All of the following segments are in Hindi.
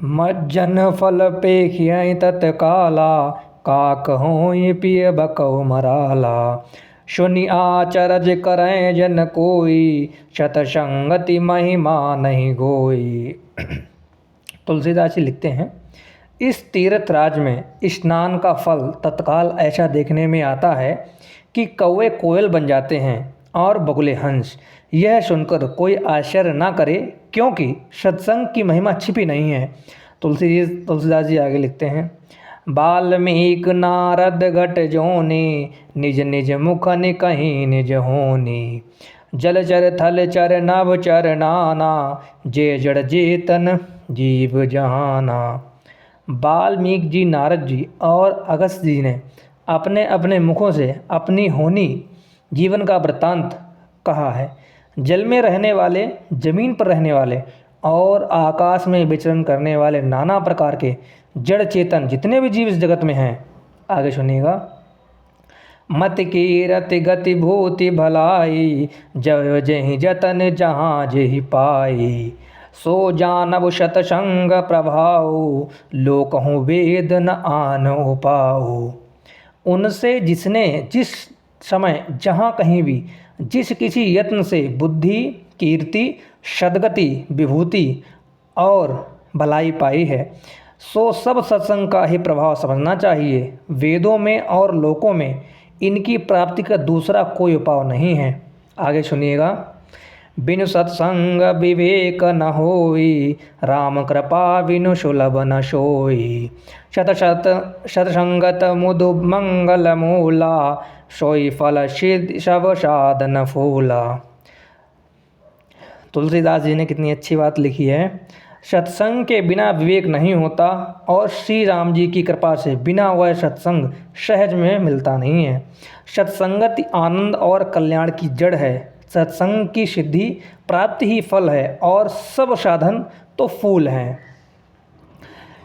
मज्जन फल पेखियँ तत्काला, का कहों पिय बकौ मराला। सुनि आचरज करैं जन कोई, सतसंगति महिमा नहीं गोई। तुलसीदास जी लिखते हैं, इस तीर्थ राज में स्नान का फल तत्काल ऐसा देखने में आता है कि कौवे कोयल बन जाते हैं और बगुले हंस। यह सुनकर कोई आश्चर्य ना करे, क्योंकि सत्संग की महिमा छिपी नहीं है। तुलसीदास जी आगे लिखते हैं, वाल्मीकि नारद घट जोनी, निज निज मुखनि कहीं निज होनी। जलचर थलचर नभचर नाना, जे जड़ जेतन जीव जहाना। वाल्मीकि जी, नारद जी और अगस्त्य जी ने अपने अपने मुखों से अपनी होनी जीवन का वृत्तांत कहा है। जल में रहने वाले, जमीन पर रहने वाले और आकाश में विचरण करने वाले नाना प्रकार के जड़ चेतन जितने भी जीव इस जगत में हैं, आगे सुनिएगा। मत की रति गति भूति भलाई, जय जहि जतन जहाँ जेहि पाई। सो जानब सतसंग प्रभाऊ, लोकहु वेद न आन उपाऊ। उनसे जिसने जिस समय जहाँ कहीं भी जिस किसी यत्न से बुद्धि, कीर्ति, सद्गति, विभूति और भलाई पाई है, सो सब सत्संग का ही प्रभाव समझना चाहिए। वेदों में और लोकों में इनकी प्राप्ति का दूसरा कोई उपाय नहीं है। आगे सुनिएगा। बिनु सत्संग विवेक न होई, राम कृपा बिनु सुलभ न सोई। शत शत सत्संगत मुदु मंगल मूला, सोई फल सिद्ध सब साधन फूला। तुलसीदास जी ने कितनी अच्छी बात लिखी है। सत्संग के बिना विवेक नहीं होता और श्री राम जी की कृपा से बिना वह सत्संग सहज में मिलता नहीं है। सत्संगति आनंद और कल्याण की जड़ है। सत्संग की सिद्धि प्राप्ति ही फल है और सब साधन तो फूल हैं।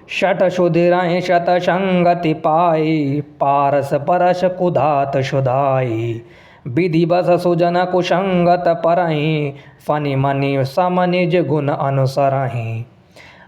शत सुधिरहिं शत संगति पाई, पारस परस कुधात सुधाई। विधि बस सुजन कुसंगत परहीं, फनि मनि समनिज गुण अनुसरहीं।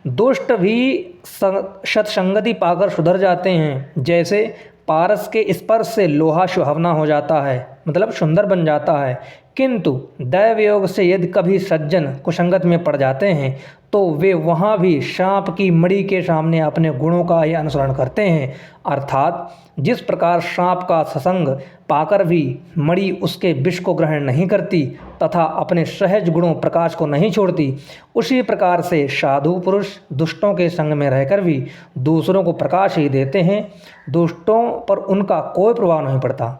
दुष्ट भी सत्संगति पाकर सुधर जाते हैं। जैसे पारस के स्पर्श से लोहा सुहावना हो जाता है, मतलब सुंदर बन जाता है, किंतु दैव योग से यदि कभी सज्जन कुसंगत में पड़ जाते हैं तो वे वहाँ भी सांप की मणि के सामने अपने गुणों का ही अनुसरण करते हैं। अर्थात जिस प्रकार सांप का सत्संग पाकर भी मणि उसके विष को ग्रहण नहीं करती तथा अपने सहज गुणों प्रकाश को नहीं छोड़ती, उसी प्रकार से साधु पुरुष दुष्टों के संग में रहकर भी दूसरों को प्रकाश ही देते हैं। दुष्टों पर उनका कोई प्रभाव नहीं पड़ता।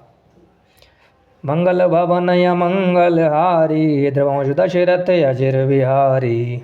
मंगल भवन या मंगल हारी, ध्रुवंश दशरथ अजिर बिहारी।